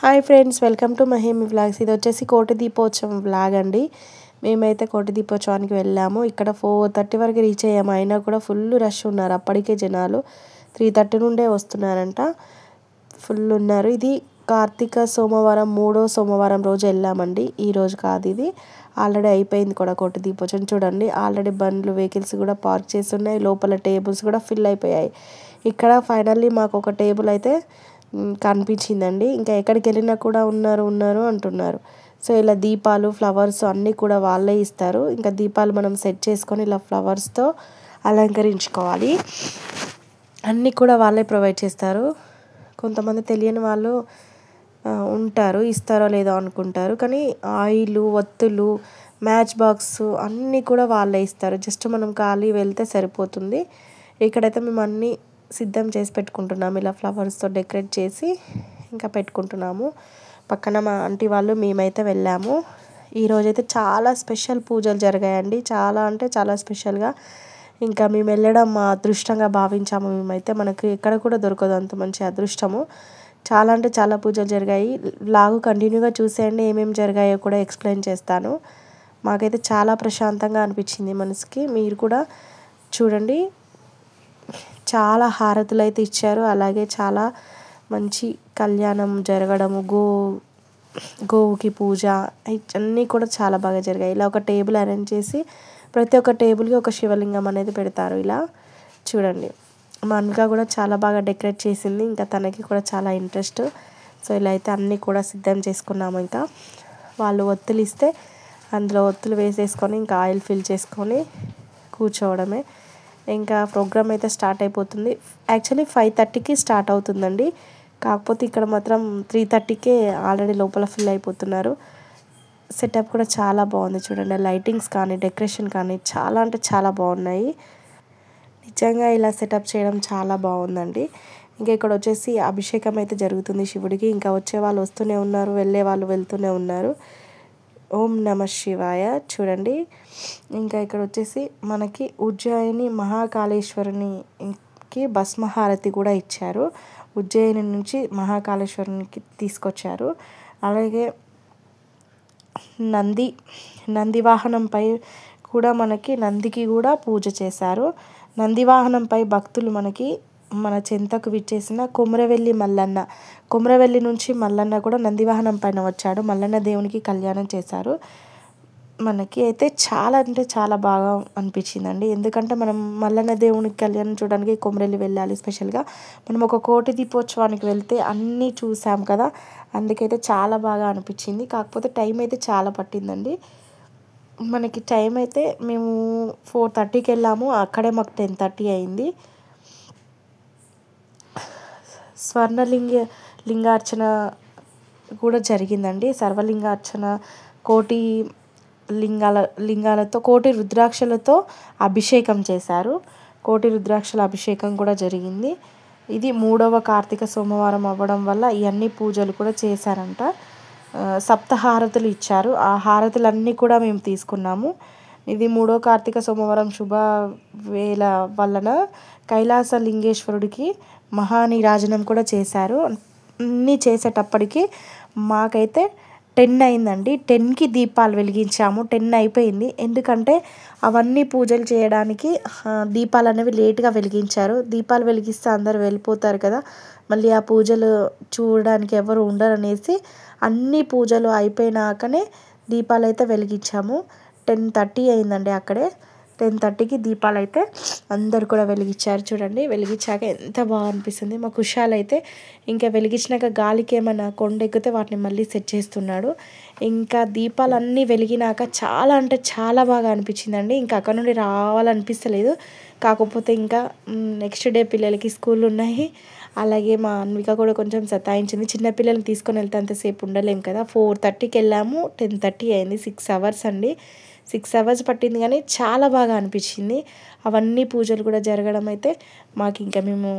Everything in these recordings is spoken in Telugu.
Hi friends, welcome to Mahemi vlogs. ఇది వచ్చేసి కోటి దీపోత్సవం వ్లాగ్ అండి. మేమైతే కోటి దీపోత్సవానికి వెళ్ళాము. ఇక్కడ 4:30 వరకు రీచ్ అయ్యాము. అయినా కూడా ఫుల్ రష్ ఉన్నారు. అప్పటికే జనాలు 3:30 నుండే వస్తున్నారంట. ఫుల్ ఉన్నారు. ఇది కార్తీక సోమవారం, 3వ సోమవారం రోజు వెళ్ళామండి. ఈ రోజు కాదు, ఇది ఆల్రెడీ అయిపోయింది కూడా కోటి దీపోత్సవం. చూడండి, ఆల్రెడీ బండ్లు, వెహికల్స్ కూడా పార్క్ చేసి ఉన్నాయి. లోపల టేబుల్స్ కూడా ఫిల్ అయిపోయాయి. ఇక్కడ ఫైనల్లీ మాకు ఒక టేబుల్ అయితే కనిపించిందండి. ఇంకా ఎక్కడికి వెళ్ళినా కూడా ఉన్నారు అంటున్నారు. సో ఇలా దీపాలు, ఫ్లవర్స్ అన్నీ కూడా వాళ్ళే ఇస్తారు. ఇంకా దీపాలు మనం సెట్ చేసుకొని ఇలా ఫ్లవర్స్తో అలంకరించుకోవాలి. అన్నీ కూడా వాళ్ళే ప్రొవైడ్ చేస్తారు. కొంతమంది తెలియని వాళ్ళు ఉంటారు, ఇస్తారో లేదో అనుకుంటారు. కానీ ఆయిల్, ఒత్తులు, మ్యాచ్ బాక్స్ అన్నీ కూడా వాళ్ళే ఇస్తారు. జస్ట్ మనం ఖాళీ వెళ్తే సరిపోతుంది. ఇక్కడైతే మేము అన్నీ సిద్ధం చేసి పెట్టుకుంటున్నాము. ఇలా ఫ్లవర్స్తో డెకరేట్ చేసి ఇంకా పెట్టుకుంటున్నాము. పక్కన మా ఆంటీ వాళ్ళు, మేమైతే వెళ్ళాము. ఈరోజైతే చాలా స్పెషల్ పూజలు జరిగాయండి. చాలా అంటే చాలా స్పెషల్గా. ఇంకా మేము వెళ్ళడం మా అదృష్టంగా భావించాము. మేమైతే మనకి ఎక్కడ కూడా దొరకదు అంత మంచి అదృష్టము. చాలా అంటే చాలా పూజలు జరిగాయి. వ్లాగ్ కంటిన్యూగా చూసేయండి, ఏమేమి జరిగాయో కూడా ఎక్స్ప్లెయిన్ చేస్తాను. మాకైతే చాలా ప్రశాంతంగా అనిపించింది మనసుకి. మీరు కూడా చూడండి. చాలా హారతులు అయితే ఇచ్చారు. అలాగే చాలా మంచి కళ్యాణం జరగడము, గోవుకి పూజ, అన్నీ కూడా చాలా బాగా జరిగాయి. ఇలా ఒక టేబుల్ అరేంజ్ చేసి ప్రతి ఒక్క టేబుల్కి ఒక శివలింగం అనేది పెడతారు. ఇలా చూడండి, మా అన్నగా కూడా చాలా బాగా డెకరేట్ చేసింది. ఇంకా తనకి కూడా చాలా ఇంట్రెస్ట్. సో ఇలా అయితే అన్నీ కూడా సిద్ధం చేసుకున్నాము. ఇంకా వాళ్ళు ఒత్తులు ఇస్తే అందులో ఒత్తులు వేసేసుకొని ఇంకా ఆయిల్ ఫిల్ చేసుకొని కూర్చోవడమే. ఇంకా ప్రోగ్రామ్ అయితే స్టార్ట్ అయిపోతుంది. యాక్చువల్లీ 5:30కి స్టార్ట్ అవుతుందండి. కాకపోతే ఇక్కడ మాత్రం 3:30కే ఆల్రెడీ లోపల ఫిల్ అయిపోతున్నారు. సెటప్ కూడా చాలా బాగుంది. చూడండి, లైటింగ్స్ కానీ, డెకరేషన్ కానీ చాలా అంటే చాలా బాగున్నాయి. నిజంగా ఇలా సెటప్ చేయడం చాలా బాగుందండి. ఇంకా ఇక్కడ వచ్చేసి అభిషేకం అయితే జరుగుతుంది శివుడికి. ఇంకా వచ్చే వాళ్ళు వస్తూనే ఉన్నారు, వెళ్ళే వాళ్ళు వెళ్తూనే ఉన్నారు. ఓం నమ శివాయ. చూడండి, ఇంకా ఇక్కడ వచ్చేసి మనకి ఉజ్జయిని మహాకాళేశ్వరునికి భస్మహారతి కూడా ఇచ్చారు. ఉజ్జయిని నుంచి మహాకాళేశ్వరునికి తీసుకొచ్చారు. అలాగే నంది వాహనంపై కూడా మనకి నందికి కూడా పూజ చేశారు. నంది వాహనంపై భక్తులు మన చెంతకు విచ్చేసిన కొమరవెల్లి నుంచి మల్లన్న కూడా నందివాహనం పైన వచ్చాడు. మల్లన్న దేవునికి కళ్యాణం చేశారు. మనకి అయితే చాలా అంటే చాలా బాగా అనిపించిందండి. ఎందుకంటే మనం మల్లన్న దేవునికి కళ్యాణం చూడడానికి కొమరవెల్లి వెళ్ళాలి. స్పెషల్గా మనం ఒక కోటి దీపోత్సవానికి వెళ్తే అన్నీ చూసాం కదా, అందుకైతే చాలా బాగా అనిపించింది. కాకపోతే టైం అయితే చాలా పట్టిందండి. మనకి టైం అయితే మేము 4:30కి వెళ్ళాము. అక్కడే మాకు 10:30 అయింది. లింగార్చన కూడా జరిగిందండి. సర్వలింగార్చన, కోటి లింగాలతో, కోటి రుద్రాక్షలతో అభిషేకం చేశారు. కోటి రుద్రాక్షల అభిషేకం కూడా జరిగింది. ఇది 3వ కార్తీక సోమవారం అవ్వడం వల్ల ఇవన్నీ పూజలు కూడా చేశారంట. సప్తహారతులు ఇచ్చారు. ఆ హారతులన్నీ కూడా మేము తీసుకున్నాము. ఇది 3వ కార్తీక సోమవారం శుభవేళ వలన కైలాస లింగేశ్వరుడికి మహానీరాజనం కూడా చేశారు. అన్నీ చేసేటప్పటికి మాకైతే 10 అయిందండి. 10కి దీపాలు వెలిగించాము. 10 అయిపోయింది. ఎందుకంటే అవన్నీ పూజలు చేయడానికి దీపాలు అనేవి లేట్గా వెలిగించారు. దీపాలు వెలిగిస్తే అందరు వెళ్ళిపోతారు కదా, మళ్ళీ ఆ పూజలు చూడడానికి ఎవరు ఉండరు అనేసి అన్ని పూజలు అయిపోయినాకనే దీపాలు అయితే వెలిగించాము. 10:30 అయిందండి. అక్కడే 10:30కి దీపాలు అయితే అందరు కూడా వెలిగించారు. చూడండి, వెలిగించాక ఎంత బాగా అనిపిస్తుంది. మా కుషాల్ అయితే ఇంకా వెలిగించినాక గాలికి ఏమైనా కొండ ఎక్కితే వాటిని మళ్ళీ సెట్ చేస్తున్నాడు. ఇంకా దీపాలన్నీ వెలిగినాక చాలా అంటే చాలా బాగా అనిపించిందండి. ఇంకా అక్కడ నుండి రావాలనిపిస్తలేదు. కాకపోతే ఇంకా నెక్స్ట్ డే పిల్లలకి స్కూల్ ఉన్నాయి. అలాగే మా అన్విక కూడా కొంచెం సతాయించింది. చిన్నపిల్లల్ని తీసుకొని వెళ్తే అంతసేపు ఉండలేం కదా. 4:30కి వెళ్ళాము, 10:30 అయింది. 6 అవర్స్ అండి. 6 అవర్స్ పట్టింది, కానీ చాలా బాగా అనిపించింది. అవన్నీ పూజలు కూడా జరగడం అయితే మాకు ఇంకా మేము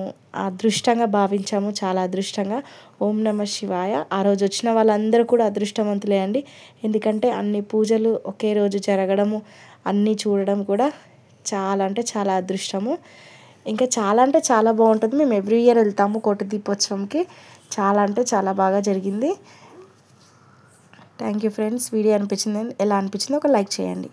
అదృష్టంగా భావించాము. చాలా అదృష్టంగా. ఓం నమ శివాయ. ఆ రోజు వచ్చిన వాళ్ళందరూ కూడా అదృష్టవంతులే అండి. ఎందుకంటే అన్ని పూజలు ఒకే రోజు జరగడము, అన్నీ చూడడం కూడా చాలా అంటే చాలా అదృష్టము. ఇంకా చాలా అంటే చాలా బాగుంటుంది. మేము ఎవ్రీ ఇయర్ వెళ్తాము కోటి దీపోత్సవంకి. చాలా అంటే చాలా బాగా జరిగింది. Thank you friends. వీడియో ఎలా అనిపించిందో ఒక లైక్ చేయండి.